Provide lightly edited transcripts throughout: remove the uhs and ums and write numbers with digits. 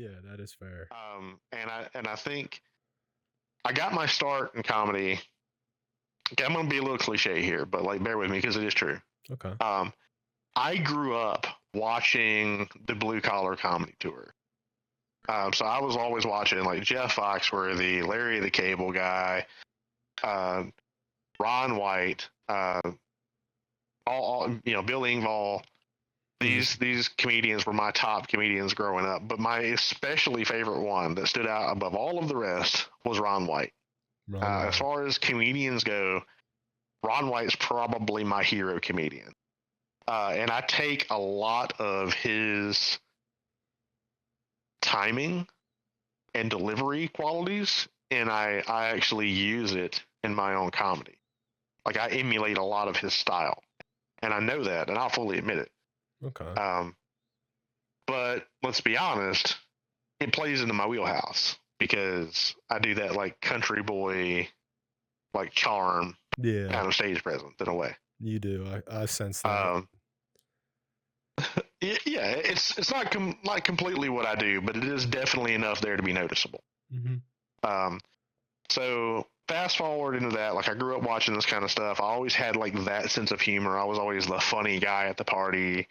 Yeah, that is fair. And I think I got my start in comedy. Okay, I'm gonna be a little cliche here, but like bear with me because it is true. Okay. Um, I grew up watching the Blue Collar Comedy Tour. So I was always watching like Jeff Foxworthy, Larry the Cable Guy, uh, Ron White, Bill Engvall. These comedians were my top comedians growing up, but my especially favorite one that stood out above all of the rest was Ron White. As far as comedians go, Ron White's probably my hero comedian. And I take a lot of his timing and delivery qualities, and I actually use it in my own comedy. Like I emulate a lot of his style, and I know that, and I'll fully admit it. Okay. But let's be honest, it plays into my wheelhouse because I do that like country boy, like charm kind of stage presence in a way. You do. I sense that. Yeah, it's not not completely what I do, but it is definitely enough there to be noticeable. So fast forward into that, like I grew up watching this kind of stuff. I always had like that sense of humor. I was always the funny guy at the party,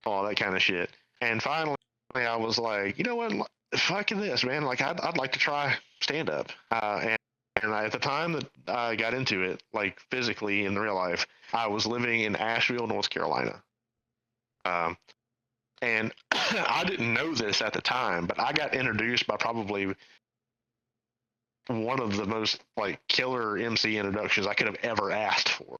all that kind of shit. And finally, I was like, you know what? Fuck this, man. Like I'd like to try stand up. And at the time that I got into it, like physically in real life, I was living in Asheville, North Carolina. And I didn't know this at the time, but I got introduced by probably one of the most like killer MC introductions I could have ever asked for.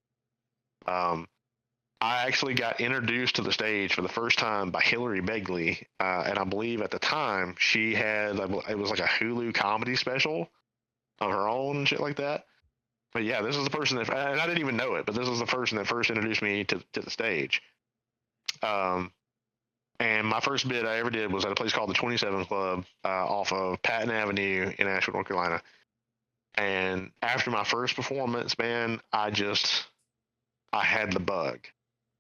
I actually got introduced to the stage for the first time by Hillary Begley, and I believe at the time she had it was like a Hulu comedy special of her own and shit like that. But yeah, this is the person that, and I didn't even know it, but this was the person that first introduced me to the stage. And my first bit I ever did was at a place called the 27 Club off of Patton Avenue in Asheville, North Carolina. And after my first performance, man, I had the bug.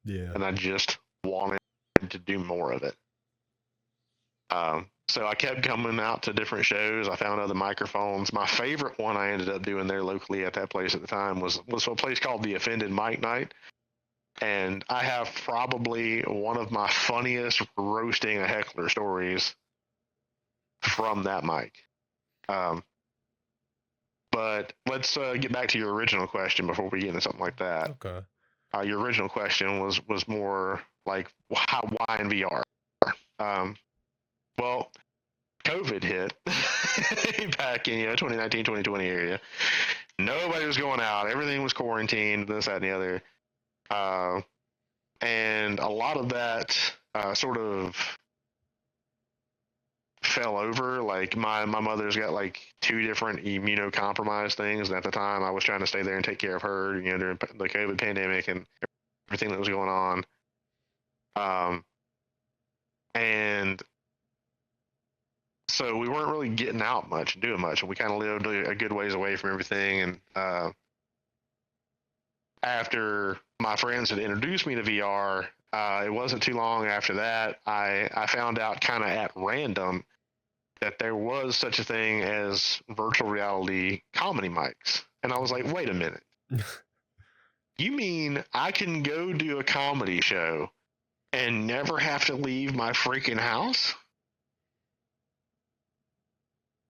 Yeah. And I just wanted to do more of it. So I kept coming out to different shows. I found other microphones. My favorite one I ended up doing there locally at that place at the time was a place called the Offended Mic Night. And I have probably one of my funniest roasting a heckler stories from that mic. But let's get back to your original question before we get into something like that. Okay. Your original question was more like why in VR? Well, COVID hit back in 2019, 2020 area. Nobody was going out. Everything was quarantined, this, that, and the other. And a lot of that sort of fell over. Like my mother's got like 2 different immunocompromised things, and at the time I was trying to stay there and take care of her, during the COVID pandemic and everything that was going on. And so we weren't really getting out much and doing much, and we kind of lived a good ways away from everything. And after my friends had introduced me to VR, it wasn't too long after that I found out kind of at random that there was such a thing as virtual reality comedy mics. And I was like, wait a minute. You mean I can go do a comedy show and never have to leave my freaking house?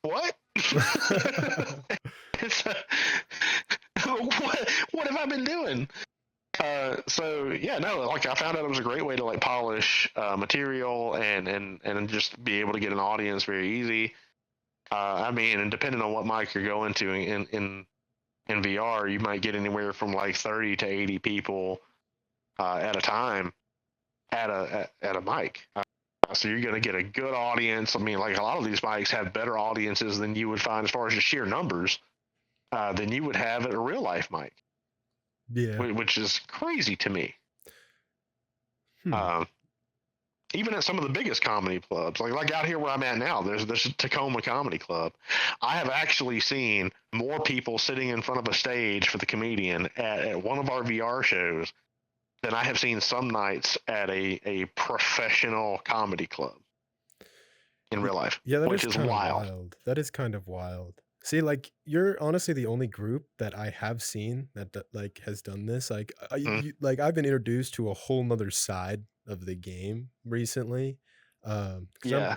What? What have I been doing? So yeah, no, like I found out it was a great way to like polish material and just be able to get an audience very easy. I mean, and depending on what mic you're going to in VR, you might get anywhere from like 30 to 80 people at a time at a mic. So you're going to get a good audience. I mean, like a lot of these mics have better audiences than you would find as far as just sheer numbers than you would have at a real life mic. Yeah. Which is crazy to me. Even at some of the biggest comedy clubs, like out here where I'm at now, there's a Tacoma Comedy Club. I have actually seen more people sitting in front of a stage for the comedian at one of our VR shows than I have seen some nights at a professional comedy club. in real life, Yeah, that which is is kind of wild. wild. That is kind of wild. See, like, you're honestly the only group that I have seen that like has done this. Like, Mm, like I've been introduced to a whole nother side of the game recently. Because yeah,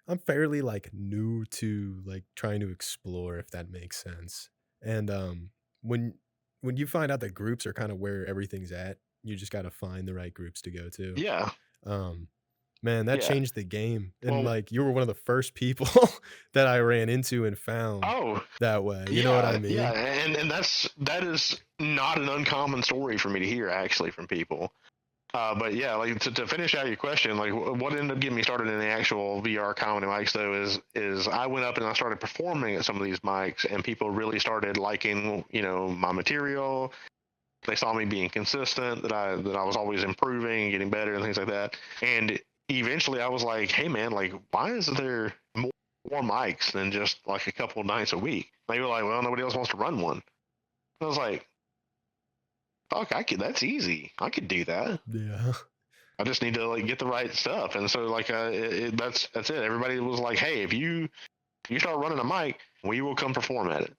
I'm fairly like new to like trying to explore, if that makes sense. And when when you find out that groups are kind of where everything's at, you just got to find the right groups to go to. yeah, Um, Man, that yeah. changed the game, and, Well, like, you were one of the first people that I ran into and found oh, that way, you know what I yeah, yeah, mean? and that is not an uncommon story for me to hear actually from people. But yeah, like to finish out your question, like what ended up getting me started in the actual VR comedy mics though is I went up and I started performing at some of these mics, and people really started liking my material. They saw me being consistent, that I was always improving and getting better and things like that. And eventually, I was like, hey man, like why is there more mics than just like a couple nights a week? They were like, well, nobody else wants to run one. I was like, fuck, I could. That's easy. I could do that. Yeah. I just need to like get the right stuff. And so like that's it. Everybody was like, hey, if you start running a mic, we will come perform at it.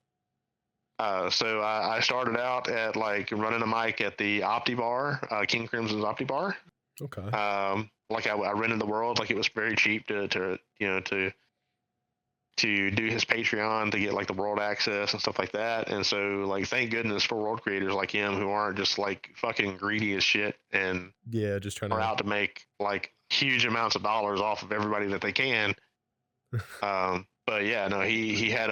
So I started out at like running a mic at the Opti Bar, King Crimson's Opti Bar. Okay. Like I rented the world, like it was very cheap to do his Patreon to get like the world access and stuff like that. And so like thank goodness for world creators like him who aren't just like fucking greedy as shit and Yeah, just trying are to out to make like huge amounts of dollars off of everybody that they can. But yeah, no, he had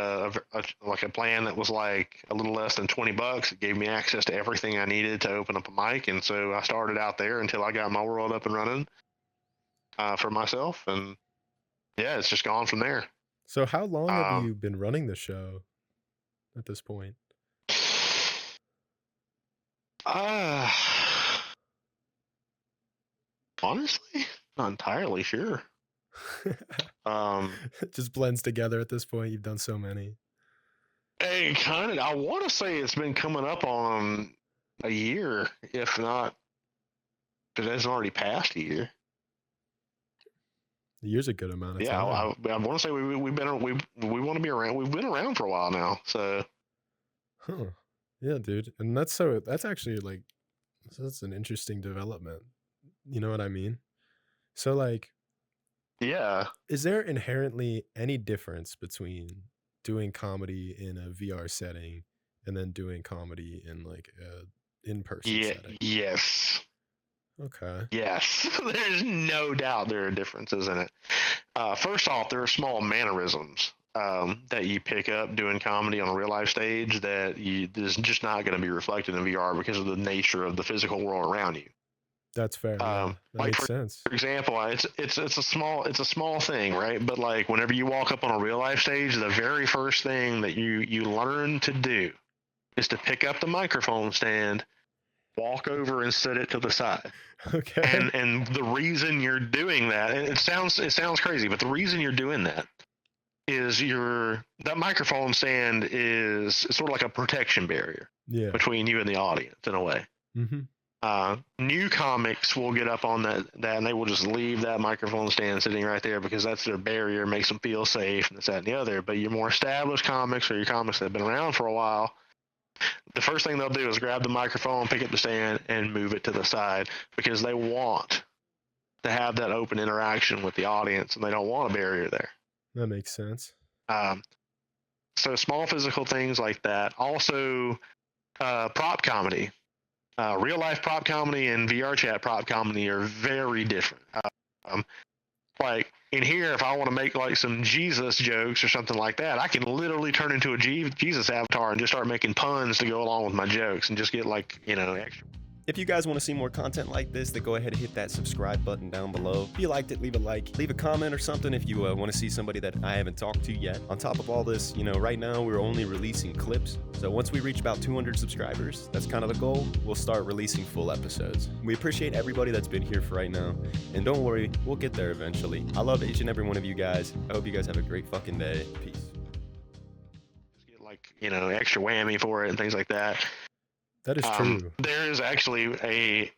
like a plan that was like a little less than $20. It gave me access to everything I needed to open up a mic, and so I started out there until I got my world up and running for myself, and yeah, it's just gone from there. So how long have Um, you been running the show at this point? uh, honestly, not entirely sure. Um, It just blends together at this point, you've done so many. kind of. I want to say it's been coming up on a year, if not, because it's already past a year. A year's a good amount of Yeah, time. I want to say we've been we want to be around. We've been around for a while now, so Huh. Yeah, dude, and that's actually, like that's an interesting development, you know what I mean? So, like, yeah, is there inherently any difference between doing comedy in a VR setting and then doing comedy in, like, a in-person yeah, setting? yes, Okay. yes. There's no doubt there are differences in it. First off, there are small mannerisms that you pick up doing comedy on a real life stage that is just not going to be reflected in VR because of the nature of the physical world around you. That's fair, yeah. That Like makes sense. for example, it's a small thing, right? But like whenever you walk up on a real life stage, the very first thing that you learn to do is to pick up the microphone stand, walk over and set it to the side. Okay. And the reason you're doing that, and it sounds crazy, but the reason you're doing that is that microphone stand is sort of like a protection barrier Yeah. between you and the audience in a way. Mhm. New comics will get up on that and they will just leave that microphone stand sitting right there because that's their barrier, makes them feel safe, and this, that, and the other. But your more established comics or your comics that have been around for a while, the first thing they'll do is grab the microphone, pick up the stand, and move it to the side because they want to have that open interaction with the audience and they don't want a barrier there. That makes sense. Um, so small physical things like that. Also, prop comedy. Real life prop comedy and VR chat prop comedy are very different. Um, like in here, if I want to make like some Jesus jokes or something like that, I can literally turn into a Jesus avatar and just start making puns to go along with my jokes and just get like extra. If you guys want to see more content like this, then go ahead and hit that subscribe button down below. If you liked it, leave a like, leave a comment or something if you want to see somebody that I haven't talked to yet. On top of all this, right now we're only releasing clips. So once we reach about 200 subscribers, that's kind of the goal, we'll start releasing full episodes. We appreciate everybody that's been here for right now. And don't worry, we'll get there eventually. I love each and every one of you guys. I hope you guys have a great fucking day. Peace. Just get like extra whammy for it and things like that. That is true. There is actually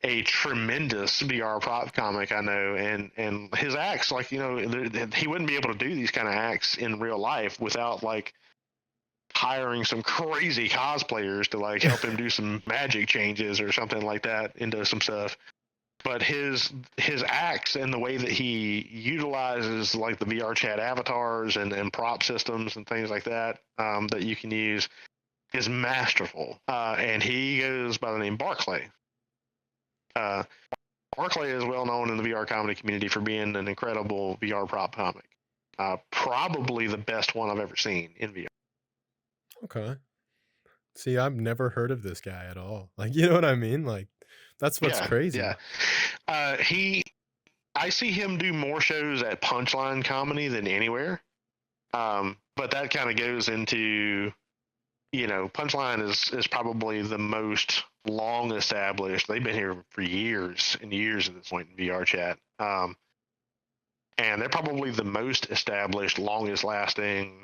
a tremendous VR prop comic I know, and his acts, like, he wouldn't be able to do these kind of acts in real life without like hiring some crazy cosplayers to like help him do some magic changes or something like that into some stuff. But his acts and the way that he utilizes like the VR chat avatars and prop systems and things like that, that you can use, is masterful. And he goes by the name Barclay. Uh, Barclay is well known in the VR comedy community for being an incredible VR prop comic. Probably the best one I've ever seen in VR. Okay. See, I've never heard of this guy at all. Like, you know what I mean? Like, that's what's Yeah, crazy. yeah. I see him do more shows at Punchline Comedy than anywhere. But that kind of goes into, Punchline is probably the most long established. They've been here for years and years at this point in VR chat. And they're probably the most established, longest lasting,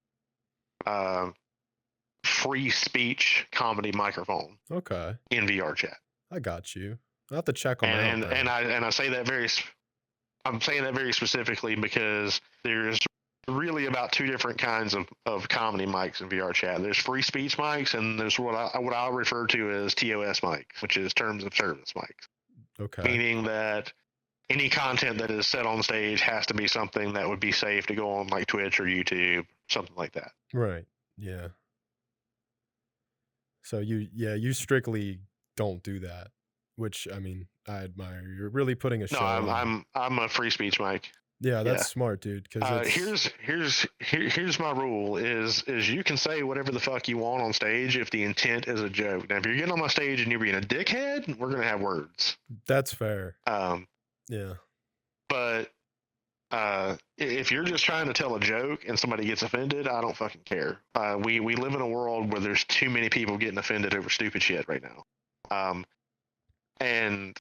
free speech comedy microphone. Okay. In VR chat. I got you. I'll have to check them out. And I say that I'm saying that very specifically because there's really about two different kinds of comedy mics in VR chat. There's free speech mics, and there's what I refer to as TOS mics, which is terms of service mics. Okay. Meaning that any content that is said on stage has to be something that would be safe to go on like Twitch or YouTube, something like that. Right. Yeah. So you strictly don't do that, which I mean, I admire. You're really putting a show on. I'm a free speech mic. Yeah, that's smart, dude. Because here's my rule: is you can say whatever the fuck you want on stage if the intent is a joke. Now, if you're getting on my stage and you're being a dickhead, we're gonna have words. That's fair. Yeah. But if you're just trying to tell a joke and somebody gets offended, I don't fucking care. We live in a world where there's too many people getting offended over stupid shit right now. And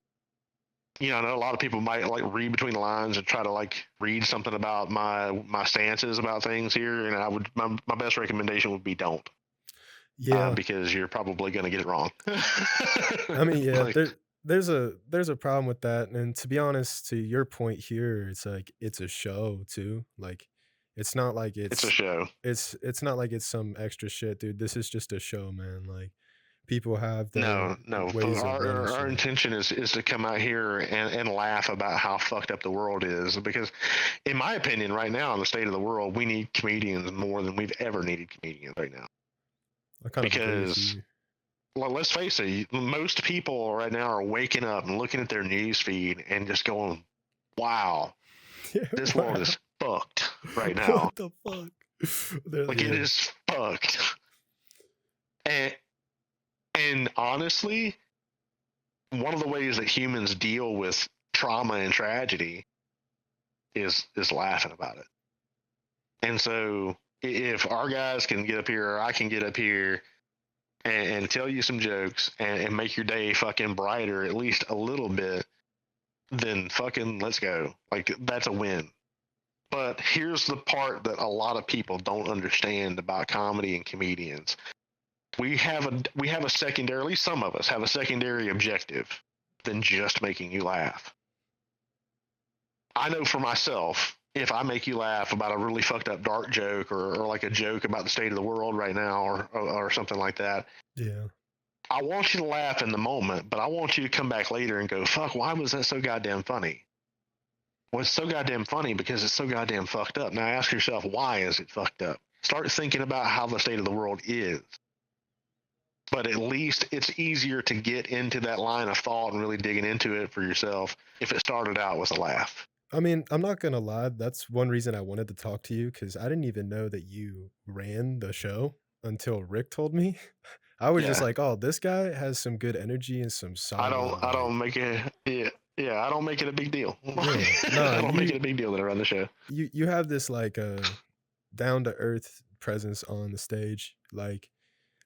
I know a lot of people might like read between the lines and try to like read something about my stances about things here, and my best recommendation would be don't. Yeah. Because you're probably going to get it wrong. I mean, yeah, there's a problem with that, and to be honest, to your point here, it's like it's a show too. Like, it's not like it's a show. It's not like it's some extra shit, dude. This is just a show, man. Like, people have no. ways Our intention is to come out here and laugh about how fucked up the world is, because in my opinion, right now in the state of the world, we need comedians more than we've ever needed comedians right now. Because let's face it, most people right now are waking up and looking at their news feed and just going, wow, this world is fucked right now. What the fuck? Like, it is fucked. And honestly, one of the ways that humans deal with trauma and tragedy is laughing about it. And so if our guys can get up here, or I can get up here and tell you some jokes and make your day fucking brighter at least a little bit, then fucking let's go. Like, that's a win. But here's the part that a lot of people don't understand about comedy and comedians. We have a secondary, at least some of us have a secondary objective than just making you laugh. I know for myself, if I make you laugh about a really fucked up dark joke or like a joke about the state of the world right now or something like that, yeah, I want you to laugh in the moment, but I want you to come back later and go, fuck, why was that so goddamn funny? Well, it's so goddamn funny because it's so goddamn fucked up. Now ask yourself, why is it fucked up? Start thinking about how the state of the world is. But at least it's easier to get into that line of thought and really digging into it for yourself if it started out with a laugh. I mean, I'm not gonna lie, that's one reason I wanted to talk to you, because I didn't even know that you ran the show until Rick told me. I was just like, oh, this guy has some good energy and some solid. I don't make it. Yeah, I don't make it a big deal. No, I don't make it a big deal that I run the show. You have this like down to earth presence on the stage. Like,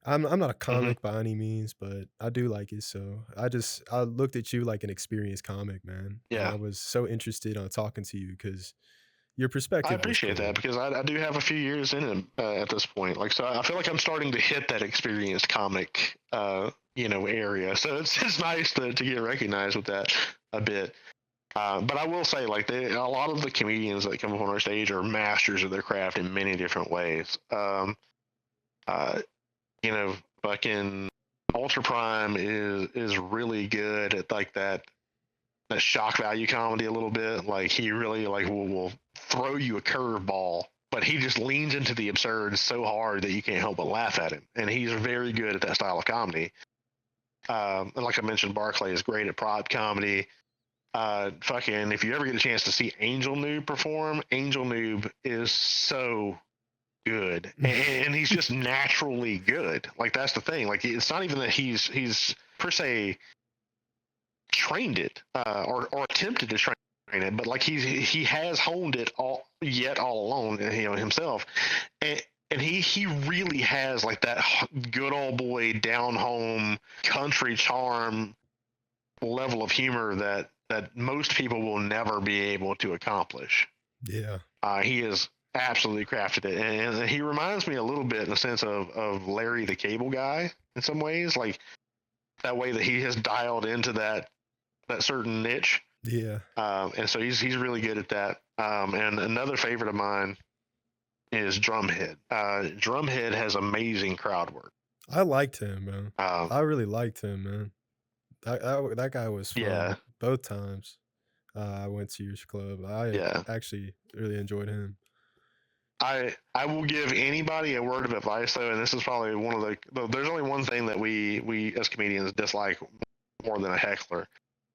I'm not a comic by any means, but I do like it. So I looked at you like an experienced comic, man. Yeah, and I was so interested on talking to you because your perspective. I appreciate that because I do have a few years in it at this point. Like, so I feel like I'm starting to hit that experienced comic area. So it's nice to get recognized with that a bit. But I will say, like, a lot of the comedians that come up on our stage are masters of their craft in many different ways. Uh, fucking Ultra Prime is really good at like that shock value comedy a little bit. Like he really like will throw you a curveball, but he just leans into the absurd so hard that you can't help but laugh at him. And he's very good at that style of comedy. And like I mentioned, Barclay is great at prod comedy. Fucking, if you ever get a chance to see Angel Noob perform, Angel Noob is so good, and he's just naturally good. Like that's the thing. Like it's not even that he's per se trained it or attempted to train it, but like he has honed it all alone, himself, and he really has like that good old boy down home country charm level of humor that most people will never be able to accomplish. Yeah. He is absolutely crafted it, and he reminds me a little bit in the sense of Larry the Cable Guy in some ways, like that way that he has dialed into that certain niche. Yeah. And so he's really good at that. And another favorite of mine is Drumhead. Drumhead has amazing crowd work. I liked him, man. I really liked him, man. That guy was fun. Yeah. Both times I went to your club. I actually really enjoyed him. I will give anybody a word of advice though, and this is probably one of the. There's only one thing that we as comedians dislike more than a heckler,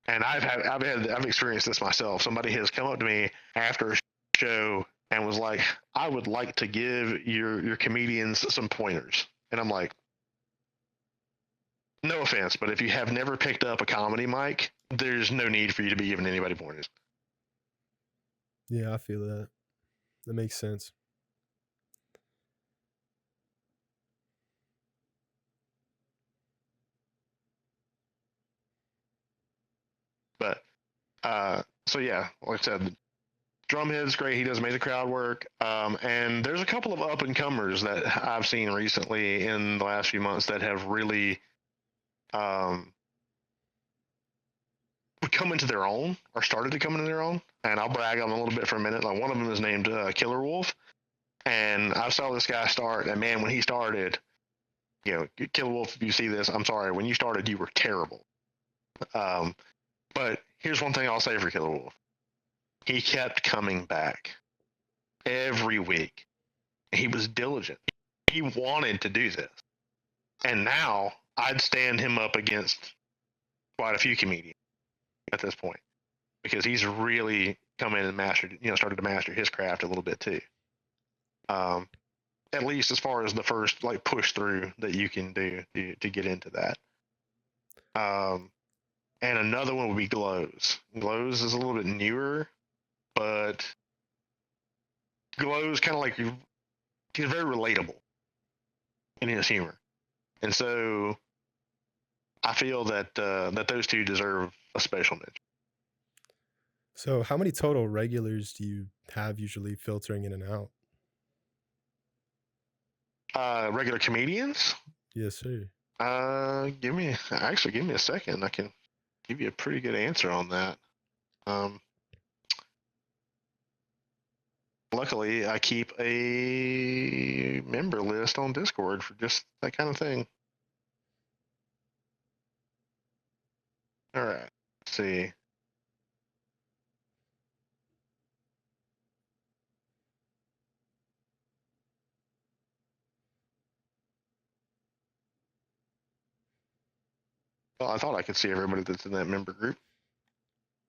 and I've experienced this myself. Somebody has come up to me after a show and was like, "I would like to give your comedians some pointers," and I'm like, no offense, but if you have never picked up a comedy mic, there's no need for you to be giving anybody pointers. Yeah, I feel that. That makes sense. But so yeah, like I said, Drumhead's great. He does amazing crowd work. And there's a couple of up and comers that I've seen recently in the last few months that have really come into their own or started to come into their own. And I'll brag on them a little bit for a minute. Like one of them is named Killer Wolf. And I saw this guy start, and man, when he started, Killer Wolf, if you see this, I'm sorry. When you started, you were terrible. But here's one thing I'll say for Killer Wolf. He kept coming back every week. He was diligent. He wanted to do this. And now I'd stand him up against quite a few comedians at this point because he's really come in and started to master his craft a little bit too. At least as far as the first like push through that you can do to get into that. And another one would be Glows. Glows is a little bit newer, but Glows kind of like he's very relatable in his humor, and so I feel that that those two deserve a special mention. So, how many total regulars do you have usually filtering in and out? Regular comedians? Yes, sir. Give me a second. I can give you a pretty good answer on that. Luckily, I keep a member list on Discord for just that kind of thing. All right, let's see. Well, I thought I could see everybody that's in that member group.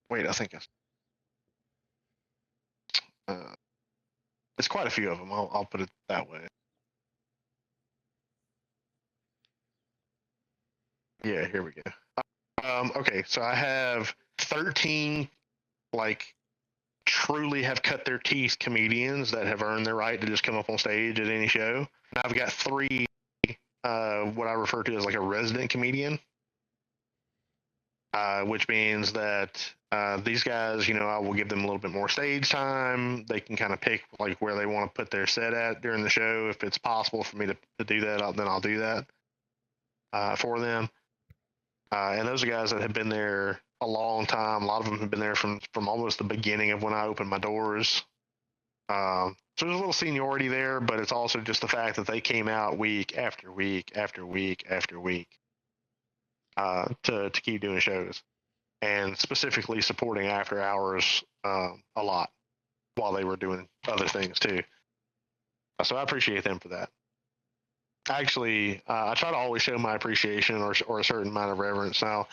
Wait, I think it's quite a few of them. I'll put it that way. Yeah, here we go. Okay, so I have 13 like truly have cut their teeth comedians that have earned their right to just come up on stage at any show. And I've got 3 what I refer to as like a resident comedian. Which means that these guys, I will give them a little bit more stage time. They can kind of pick like where they want to put their set at during the show. If it's possible for me to do that, then I'll do that for them. And those are guys that have been there a long time. A lot of them have been there from almost the beginning of when I opened my doors. So there's a little seniority there, but it's also just the fact that they came out week after week after week after week to keep doing shows, and specifically supporting After Hours a lot while they were doing other things too. So I appreciate them for that. Actually, I try to always show my appreciation or a certain amount of reverence. Now,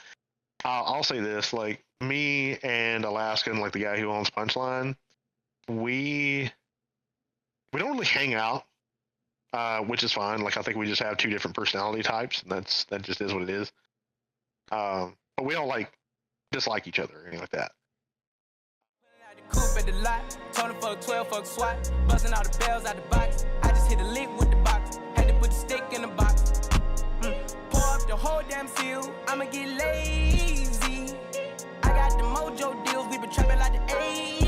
I'll say this: like me and Alaskan, like the guy who owns Punchline, we don't really hang out, which is fine. Like I think we just have two different personality types, and that just is what it is. But we don't like dislike each other or anything like that. Coupe at the lot, told him fuck 12, fuck SWAT, busting all the bells out the box. I just hit a lick with the box, had to put the stick in the box. Pour up the whole damn seal, I'ma get lazy. I got the mojo deals, we been trapping like the 80s.